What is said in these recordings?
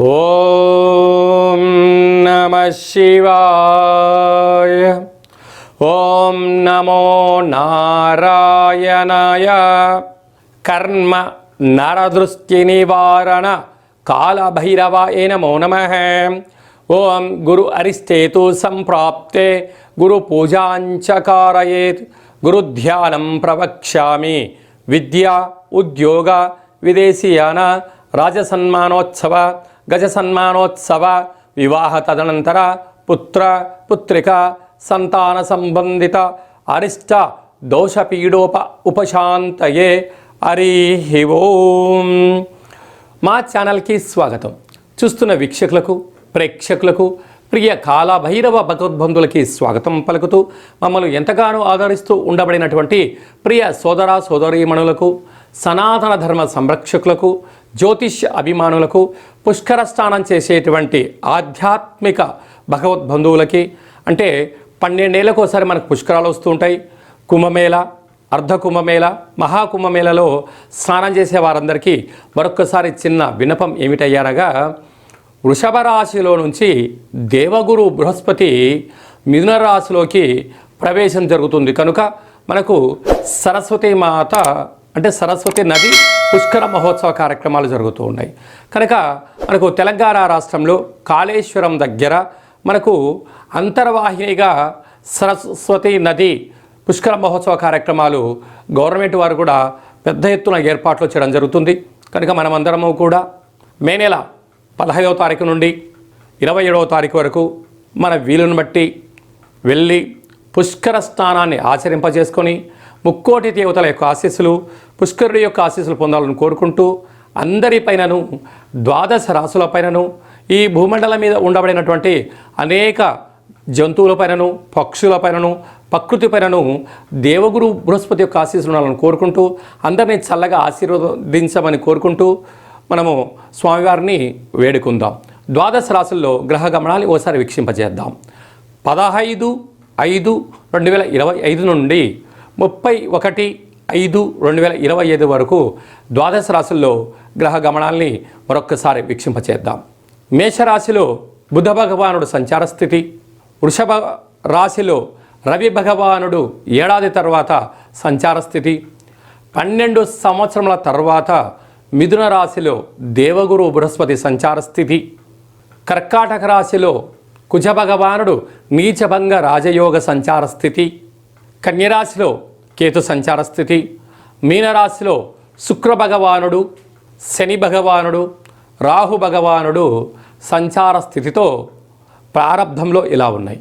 ఓం నమః శివాయ. ఓం నమో నారాయణాయ. కర్మ నరదృష్టి నివారణ కాళభైరవాయ నమో నమః. ఓం గురు అరిష్టేతు సంప్రాప్తే గురు పూజాంచ కారయేత్. గురుధ్యానం ప్రవక్ష్యామి. విద్య ఉద్యోగ విదేశీయాన రాజసన్మానోత్సవ గజసన్మానోత్సవ వివాహ తదనంతర పుత్ర పుత్రిక సంతాన సంబంధిత అరిష్ట దోషపీడోప ఉపశాంతయే. హరి ఓం. మా ఛానల్కి స్వాగతం. చూస్తున్న వీక్షకులకు ప్రేక్షకులకు ప్రియ కాళభైరవ భగవద్బంధులకి స్వాగతం పలుకుతూ మమ్మల్ని ఎంతగానో ఆదరిస్తూ ఉండబడినటువంటి ప్రియ సోదర సోదరీమణులకు, సనాతన ధర్మ సంరక్షకులకు, జ్యోతిష్య అభిమానులకు, పుష్కర స్నానం చేసేటువంటి ఆధ్యాత్మిక భగవద్బంధువులకి, అంటే 12 ఏళ్ళకు ఒకసారి మనకు పుష్కరాలు వస్తూ ఉంటాయి. కుంభమేళ, అర్ధ కుంభమేళ, మహాకుంభమేళలో స్నానం చేసే వారందరికీ మరొక్కసారి చిన్న విన్నపం ఏమిటయ్యారగా, వృషభ రాశిలో నుంచి దేవగురు బృహస్పతి మిథున రాశిలోకి ప్రవేశం జరుగుతుంది. కనుక మనకు సరస్వతి మాత అంటే సరస్వతి నది పుష్కర మహోత్సవ కార్యక్రమాలు జరుగుతూ ఉన్నాయి. కనుక మనకు తెలంగాణ రాష్ట్రంలో కాళేశ్వరం దగ్గర మనకు అంతర్వాహినిగా సరస్వతి నది పుష్కర మహోత్సవ కార్యక్రమాలు గవర్నమెంట్ వారు కూడా పెద్ద ఎత్తున ఏర్పాట్లు చేయడం జరుగుతుంది. కనుక మనమందరము కూడా మే నెల 15వ తారీఖు నుండి 27వ తారీఖు వరకు మన వీలును బట్టి వెళ్ళి పుష్కర స్నానాన్ని ఆచరింపజేసుకొని ముక్కోటి దేవతల యొక్క ఆశీస్సులు, పుష్కరుడి యొక్క ఆశీస్సులు పొందాలని కోరుకుంటూ, అందరిపైనను 12 రాశులపైనను ఈ భూమండలం మీద ఉండబడినటువంటి అనేక జంతువులపైనను, పక్షులపైనను, ప్రకృతిపైనను దేవగురు బృహస్పతి యొక్క ఆశీస్సులు ఉండాలని కోరుకుంటూ, అందరినీ చల్లగా ఆశీర్వదించమని కోరుకుంటూ మనము స్వామివారిని వేడుకుందాం. 12 రాశుల్లో గ్రహ గమనాన్ని ఓసారి వీక్షింపజేద్దాం. 15/5/2025 నుండి 31/5/2025 వరకు 12 రాశుల్లో గ్రహ గమనాల్ని మరొక్కసారి వీక్షింపచేద్దాం. మేషరాశిలో బుధ భగవానుడు సంచార స్థితి, వృషభ రాశిలో రవి భగవానుడు ఏడాది తర్వాత సంచార స్థితి, 12 సంవత్సరముల తర్వాత మిథున రాశిలో దేవగురు బృహస్పతి సంచార స్థితి, కర్కాటక రాశిలో కుజ భగవానుడు నీచభంగ రాజయోగ సంచార స్థితి, కన్యరాశిలో కేతు సంచార స్థితి, మీనరాశిలో శుక్ర భగవానుడు, శని భగవానుడు, రాహు భగవానుడు సంచార స్థితితో ప్రారంభంలో ఇలా ఉన్నాయి.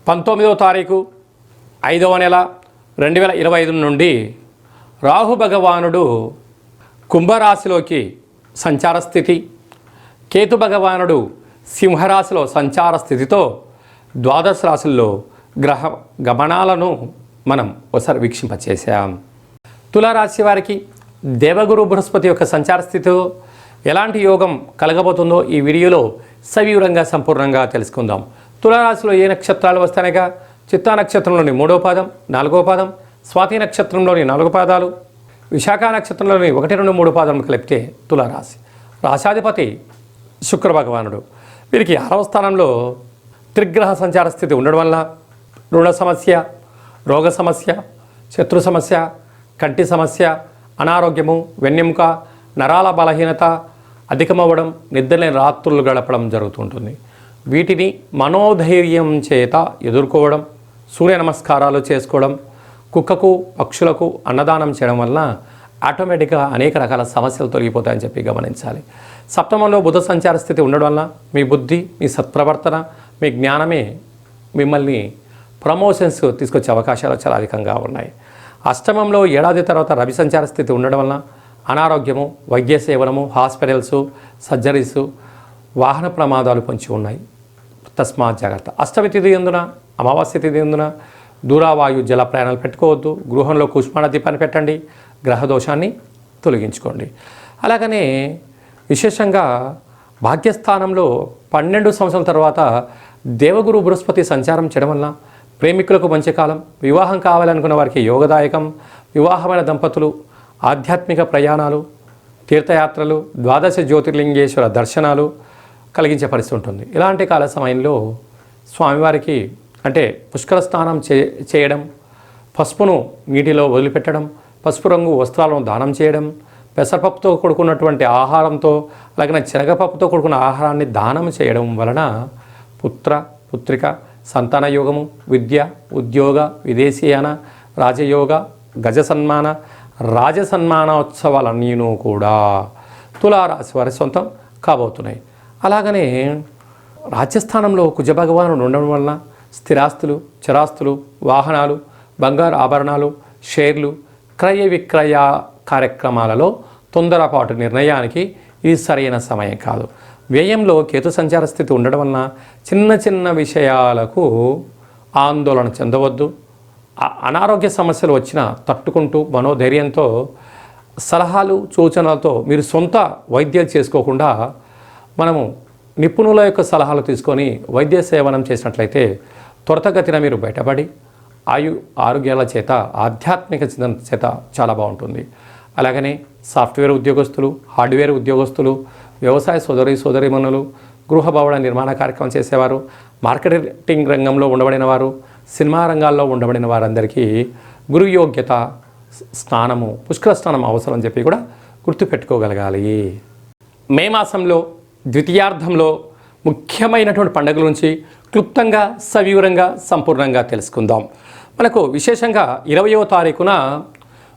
19వ తారీఖు 5వ నెల 2025 నుండి రాహు భగవానుడు కుంభరాశిలోకి సంచార స్థితి, కేతు భగవానుడు సింహరాశిలో సంచార స్థితితో 12 రాశుల్లో గ్రహ గమనాలను మనం ఒకసారి వీక్షింపచేసాం. తులారాశి వారికి దేవగురు బృహస్పతి యొక్క సంచార స్థితితో ఎలాంటి యోగం కలగబోతుందో ఈ వీడియోలో సవివరంగా సంపూర్ణంగా తెలుసుకుందాం. తులారాశిలో ఏ నక్షత్రాలు వస్తాయనగా, చిత్తా నక్షత్రంలోని 3వ పాదం, 4వ పాదం, స్వాతి నక్షత్రంలోని 4 పాదాలు, విశాఖ నక్షత్రంలోని 1, 2, 3 పాదములు కలిపితే తులారాశి. రాశాధిపతి శుక్ర భగవానుడు. వీరికి 6వ స్థానంలో త్రిగ్రహ సంచార స్థితి ఉండడం వల్ల రుణ సమస్య, రోగ సమస్య, శత్రు సమస్య, కంటి సమస్య, అనారోగ్యము, వెన్నెముక, నరాల బలహీనత అధికమవ్వడం, నిద్రలేని రాత్రులు గడపడం జరుగుతుంటుంది. వీటిని మనోధైర్యం చేత ఎదుర్కోవడం, సూర్య నమస్కారాలు చేసుకోవడం, కుక్కకు పక్షులకు అన్నదానం చేయడం వలన ఆటోమేటిక్గా అనేక రకాల సమస్యలు తొలగిపోతాయని చెప్పి గమనించాలి. సప్తమంలో బుధ సంచార స్థితి ఉండడం వల్ల మీ బుద్ధి, మీ సత్ప్రవర్తన, మీ జ్ఞానమే మిమ్మల్ని ప్రమోషన్స్ తీసుకొచ్చే అవకాశాలు చాలా అధికంగా ఉన్నాయి. అష్టమంలో ఏడాది తర్వాత రవి సంచార స్థితి ఉండడం వలన అనారోగ్యము, వైద్య సేవనము, హాస్పిటల్స్, సర్జరీసు, వాహన ప్రమాదాలు పొంచి ఉన్నాయి. తస్మాత్ జాగ్రత్త. అష్టమి తిథి ఎందున, అమావాస్య తిథి ఎందున దూరావాయు జల ప్రయాణాలు పెట్టుకోవద్దు. గృహంలో కుష్మాండ దీపాన్ని పెట్టండి. గ్రహదోషాన్ని తొలగించుకోండి. అలాగనే విశేషంగా భాగ్యస్థానంలో 12 సంవత్సరాల తర్వాత దేవగురు బృహస్పతి సంచారం చేయడం వల్ల ప్రేమికులకు మంచి కాలం, వివాహం కావాలనుకున్న వారికి యోగదాయకం, వివాహమైన దంపతులు ఆధ్యాత్మిక ప్రయాణాలు, తీర్థయాత్రలు, ద్వాదశ జ్యోతిర్లింగేశ్వర దర్శనాలు కలిగించే పరిస్థితి ఉంటుంది. ఇలాంటి కాల సమయంలో స్వామివారికి అంటే పుష్కర స్నానం చేయడం, పసుపును నీటిలో వదిలిపెట్టడం, పసుపు రంగు వస్త్రాలను దానం చేయడం, పెసరపప్పుతో కూడుకున్నటువంటి ఆహారంతో అలాగే శనగపప్పుతో కూడుకున్న ఆహారాన్ని దానం చేయడం వలన పుత్రిక, సంతాన యోగము, విద్య, ఉద్యోగ, విదేశీయాన, రాజయోగ, గజసన్మాన, రాజసన్మానోత్సవాలన్నీను కూడా తులారాశి వారి సొంతం కాబోతున్నాయి. అలాగనే రాజ్యస్థానంలో కుజభగవానుడు ఉండడం వలన స్థిరాస్తులు, చరాస్తులు, వాహనాలు, బంగారు ఆభరణాలు, షేర్లు, క్రయ విక్రయ కార్యక్రమాలలో తొందరపాటు నిర్ణయానికి ఇది సరైన సమయం కాదు. వ్యయంలో కేతు సంచార స్థితి ఉండడం వలన చిన్న విషయాలకు ఆందోళన చెందవద్దు. అనారోగ్య సమస్యలు వచ్చినా తట్టుకుంటూ మనోధైర్యంతో సలహాలు సూచనలతో మీరు సొంత వైద్యాలు చేసుకోకుండా మనము నిపుణుల యొక్క సలహాలు తీసుకొని వైద్య సేవనం చేసినట్లయితే త్వరితగతిన మీరు బయటపడి ఆరోగ్యాల చేత ఆధ్యాత్మిక చింతన చేత చాలా బాగుంటుంది. అలాగనే సాఫ్ట్వేర్ ఉద్యోగస్తులు, హార్డ్వేర్ ఉద్యోగస్తులు, వ్యవసాయ సోదరీమణులు, గృహ భవన నిర్మాణ కార్యక్రమం చేసేవారు, మార్కెటింగ్ రంగంలో ఉండబడిన వారు, సినిమా రంగాల్లో ఉండబడిన వారందరికీ గురు యోగ్యత స్నానము, పుష్కర స్నానం అవసరం అని చెప్పి కూడా గుర్తుపెట్టుకోగలగాలి. మే మాసంలో ద్వితీయార్థంలో ముఖ్యమైనటువంటి పండుగల నుంచి క్లుప్తంగా సవివరంగా సంపూర్ణంగా తెలుసుకుందాం. మనకు విశేషంగా 20వ తారీఖున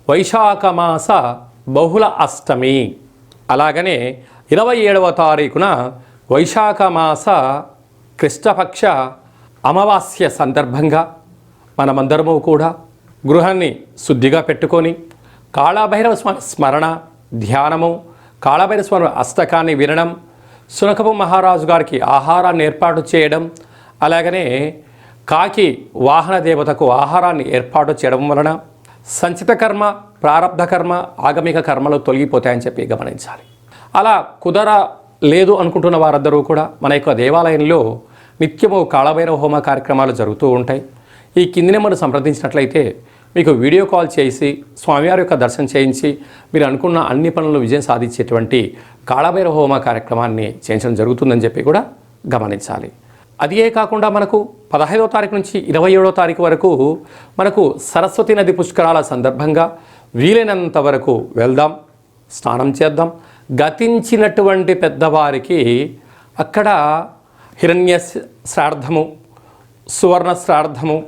వైశాఖ మాస బహుళ అష్టమి, అలాగనే 27వ తారీఖున వైశాఖ మాస కృష్ణపక్ష అమావాస్య సందర్భంగా మనమందరము కూడా గృహాన్ని శుద్ధిగా పెట్టుకొని కాళభైరవ స్వామి స్మరణ, ధ్యానము, కాళభైరవ స్వామి అష్టకాన్ని వినడం, సునకపు మహారాజు గారికి ఆహారాన్ని ఏర్పాటు చేయడం, అలాగనే కాకి వాహన దేవతకు ఆహారాన్ని ఏర్పాటు చేయడం వలన సంచిత కర్మ, ప్రారబ్ధ కర్మ, ఆగమిక కర్మలు తొలగిపోతాయని చెప్పి గమనించాలి. అలా కుదరలేదు అనుకుంటున్న వారందరూ కూడా మన యొక్క దేవాలయంలో నిత్యము కాళభైరవ హోమ కార్యక్రమాలు జరుగుతూ ఉంటాయి. ఈ కింది నెంబర్ను సంప్రదించినట్లయితే మీకు వీడియో కాల్ చేసి స్వామివారి యొక్క దర్శనం చేయించి మీరు అనుకున్న అన్ని పనులను విజయం సాధించేటువంటి కాళభైరవ హోమ కార్యక్రమాన్ని చేయించడం జరుగుతుందని చెప్పి కూడా గమనించాలి. అదే కాకుండా మనకు 15వ తారీఖు నుంచి 27వ తారీఖు వరకు మనకు సరస్వతి నది పుష్కరాల సందర్భంగా వీలైనంత వరకు వెళ్దాం, స్నానం చేద్దాం. గతించినటువంటి పెద్దవారికి అక్కడ హిరణ్య శ్రాద్ధము, సువర్ణ శ్రాద్ధము,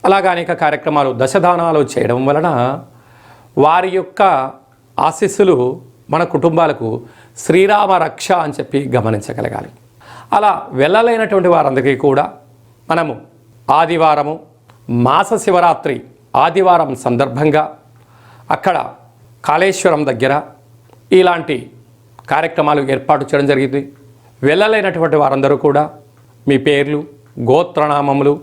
అలాగా అనేక కార్యక్రమాలు, దశదానాలు చేయడం వలన వారి యొక్క ఆశీస్సులు మన కుటుంబాలకు శ్రీరామ రక్ష అని చెప్పి గమనించగలగాలి. అలా వెళ్ళలేనటువంటి వారందరికీ కూడా మనము ఆదివారము, మాస శివరాత్రి ఆదివారం సందర్భంగా అక్కడ కాళేశ్వరం దగ్గర ఇలాంటి కార్యక్రమాలు ఏర్పాటు చేయడం జరిగింది. వెళ్ళలేనటువంటి వారందరూ కూడా మీ పేర్లు, గోత్రనామములు,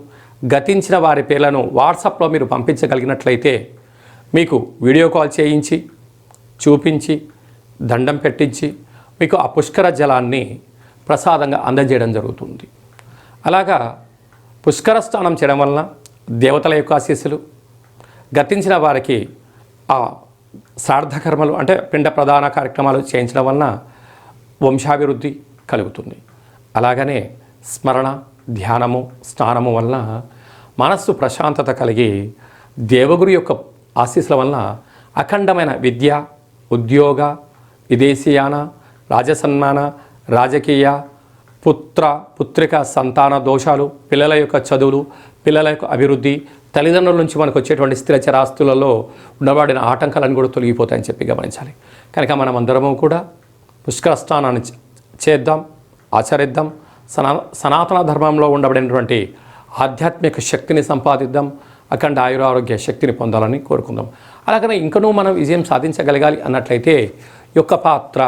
గతించిన వారి పేర్లను వాట్సాప్లో మీరు పంపించగలిగినట్లయితే మీకు వీడియో కాల్ చేయించి చూపించి దండం పెట్టించి మీకు ఆ పుష్కర జలాన్ని ప్రసాదంగా అందజేయడం జరుగుతుంది. అలాగా పుష్కర స్నానం చేయడం వలన దేవతల యొక్క ఆశీస్సులు, గతించిన వారికి ఆ శ్రాద్ధకర్మలు అంటే పిండ ప్రధాన కార్యక్రమాలు చేయించడం వలన వంశాభివృద్ధి కలుగుతుంది. అలాగనే స్మరణ, ధ్యానము, స్నానము వలన మనస్సు ప్రశాంతత కలిగి దేవగురు యొక్క ఆశీస్సుల వలన అఖండమైన విద్య, ఉద్యోగ, విదేశీయాన, రాజసన్మాన, రాజకీయ, పుత్రిక సంతాన దోషాలు, పిల్లల యొక్క చదువులు, పిల్లల యొక్క అభివృద్ధి, తల్లిదండ్రుల నుంచి మనకు వచ్చేటువంటి స్థిర చరాస్తులలో ఉండబడిన ఆటంకాలను కూడా తొలగిపోతాయని చెప్పి గమనించాలి. కనుక మనం అందరము కూడా పుష్కర స్నానాన్ని చేద్దాం, ఆచరిద్దాం. సనాతన ధర్మంలో ఉండబడినటువంటి ఆధ్యాత్మిక శక్తిని సంపాదిద్దాం, అఖండ ఆయురారోగ్య శక్తిని పొందాలని కోరుకుందాం. అలాగనే ఇంకనూ మనం విజయం సాధించగలగాలి అన్నట్లయితే యొక్క పాత్ర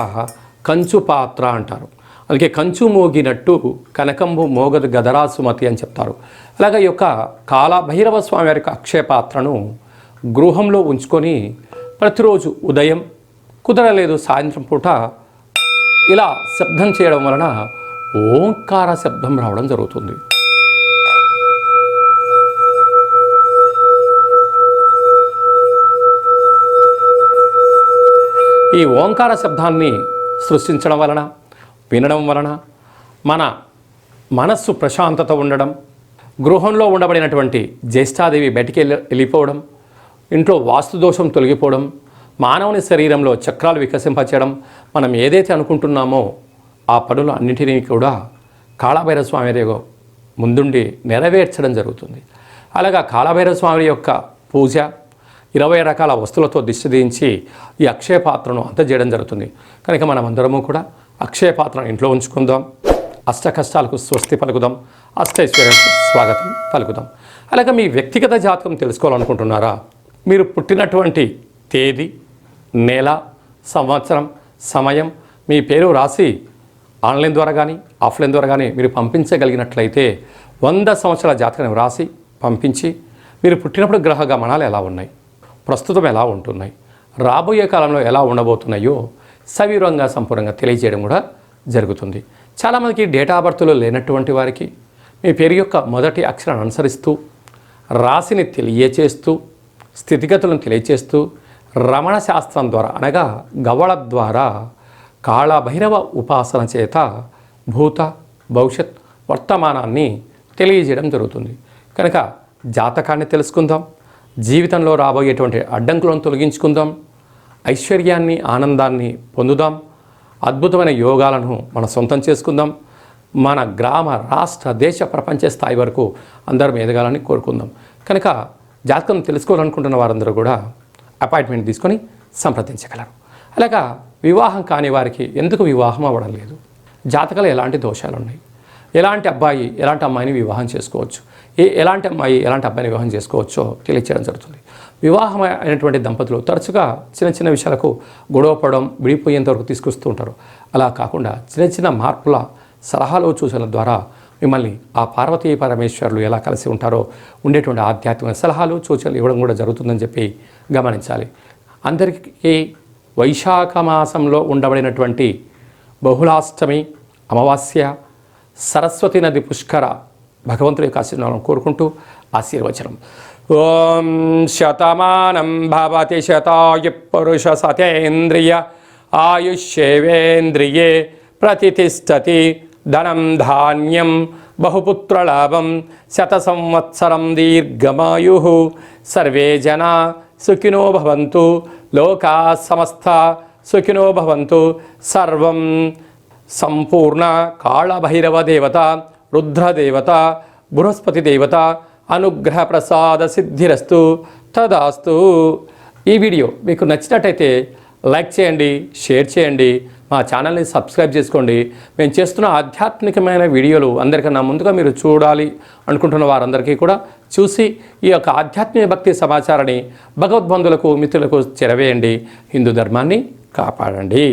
కంచు పాత్ర అంటారు. అందుకే కంచు మోగినట్టు కనకంబు మోగదు గదరా సుమతి అని చెప్తారు. అలాగే ఈ యొక్క కాళభైరవ స్వామి వారి యొక్క అక్షయ పాత్రను గృహంలో ఉంచుకొని ప్రతిరోజు ఉదయం, కుదరలేదు సాయంత్రం పూట ఇలా శబ్దం చేయడం వలన ఓంకార శబ్దం రావడం జరుగుతుంది. ఈ ఓంకార శబ్దాన్ని సృష్టించడం వలన, వినడం వలన మన మనస్సు ప్రశాంతత ఉండడం, గృహంలో ఉండబడినటువంటి జ్యేష్ఠాదేవి బయటికి వెళ్ళిపోవడం, ఇంట్లో వాస్తు దోషం తొలగిపోవడం, మానవుని శరీరంలో చక్రాలు వికసింపచేయడం, మనం ఏదైతే అనుకుంటున్నామో ఆ పనులు అన్నింటినీ కూడా కాళభైరవ స్వామి ముందుండి నెరవేర్చడం జరుగుతుంది. అలాగా కాళభైరవ స్వామి యొక్క పూజ 20 రకాల వస్తువులతో దిష్టి దించి ఈ అక్షయ పాత్రను అందజేయడం జరుగుతుంది. కనుక మనం అందరము కూడా అక్షయ పాత్రను ఇంట్లో ఉంచుకుందాం, అష్ట కష్టాలకు స్వస్తి పలుకుదాం, అష్టైశ్వర్యాలకు స్వాగతం పలుకుదాం. అలాగే మీ వ్యక్తిగత జాతకం తెలుసుకోవాలనుకుంటున్నారా? మీరు పుట్టినటువంటి తేదీ, నెల, సంవత్సరం, సమయం, మీ పేరు రాసి ఆన్లైన్ ద్వారా కానీ ఆఫ్లైన్ ద్వారా కానీ మీరు పంపించగలిగినట్లయితే 100 సంవత్సరాల జాతకాన్ని రాసి పంపించి మీరు పుట్టినప్పుడు గ్రహ గమనాలు ఎలా ఉన్నాయి, ప్రస్తుతం ఎలా ఉంటున్నాయి, రాబోయే కాలంలో ఎలా ఉండబోతున్నాయో సవివరంగా సంపూర్ణంగా తెలియజేయడం కూడా జరుగుతుంది. చాలామందికి డేటా ఆఫ్ బర్త్లో లేనటువంటి వారికి మీ పేరు యొక్క మొదటి అక్షరాన్ని అనుసరిస్తూ, రాశిని తెలియచేస్తూ, స్థితిగతులను తెలియచేస్తూ, రమణ శాస్త్రం ద్వారా అనగా గవ్వళ ద్వారా కాళభైరవ ఉపాసన చేత భూత, భవిష్యత్, వర్తమానాన్ని తెలియజేయడం జరుగుతుంది. కనుక జాతకాన్ని తెలుసుకుందాం, జీవితంలో రాబోయేటువంటి అడ్డంకులను తొలగించుకుందాం, ఐశ్వర్యాన్ని, ఆనందాన్ని పొందుదాం, అద్భుతమైన యోగాలను మనం సొంతం చేసుకుందాం, మన గ్రామ, రాష్ట్ర, దేశ, ప్రపంచ స్థాయి వరకు అందరం ఎదగాలని కోరుకుందాం. కనుక జాతకం తెలుసుకోవాలనుకుంటున్న వారందరూ కూడా అపాయింట్మెంట్ తీసుకొని సంప్రదించగలరు. అలాగా వివాహం కాని వారికి ఎందుకు వివాహం అవ్వడం లేదు, జాతకాలు ఎలాంటి దోషాలు ఉన్నాయి, ఎలాంటి అబ్బాయి ఎలాంటి అమ్మాయిని వివాహం చేసుకోవచ్చు, ఎలాంటి అమ్మాయి ఎలాంటి అబ్బాయిని వివాహం చేసుకోవచ్చో తెలియచేయడం జరుగుతుంది. వివాహం అయినటువంటి దంపతులు తరచుగా చిన్న చిన్న విషయాలకు గొడవపడడం, విడిపోయేంత వరకు తీసుకొస్తూ ఉంటారు. అలా కాకుండా చిన్న చిన్న మార్పుల సలహాలు, సూచనల ద్వారా మిమ్మల్ని ఆ పార్వతీ పరమేశ్వరులు ఎలా కలిసి ఉంటారో ఉండేటువంటి ఆధ్యాత్మిక సలహాలు, సూచనలు ఇవ్వడం కూడా జరుగుతుందని చెప్పి గమనించాలి. అందరికీ వైశాఖ మాసంలో ఉండబడినటువంటి బహుళాష్టమి, అమావాస్య, సరస్వతి నది పుష్కర భగవంతుడి యొక్క ఆశీర్వాదం కోరుకుంటూ ఆశీర్వచనం. ఓం శతమానం భవతి శతాయు పురుష సతేంద్రియ ఆయుష్యేవేంద్రియే ప్రతిష్టతి ధనం ధాన్యం బహుపుత్రలాభం శత సంవత్సరం దీర్ఘమాయు సర్వే జనా సుఖినో భవంతు లోకా సమస్త సుఖినో భవంతు. సర్వం సంపూర్ణ కాళభైరవ దేవత, రుద్రదేవత, బృహస్పతి దేవత అనుగ్రహ ప్రసాద సిద్ధిరస్తు తదాస్తు. ఈ వీడియో మీకు నచ్చినట్టయితే లైక్ చేయండి, షేర్ చేయండి, మా ఛానల్ని సబ్స్క్రైబ్ చేసుకోండి. మేము చేస్తున్న ఆధ్యాత్మికమైన వీడియోలు అందరికన్నా ముందుగా మీరు చూడాలి అనుకుంటున్న వారందరికీ కూడా చూసి ఈ యొక్క ఆధ్యాత్మిక భక్తి సమాచారాన్ని భగవద్బంధులకు, మిత్రులకు చేరవేయండి. హిందూ ధర్మాన్ని కాపాడండి.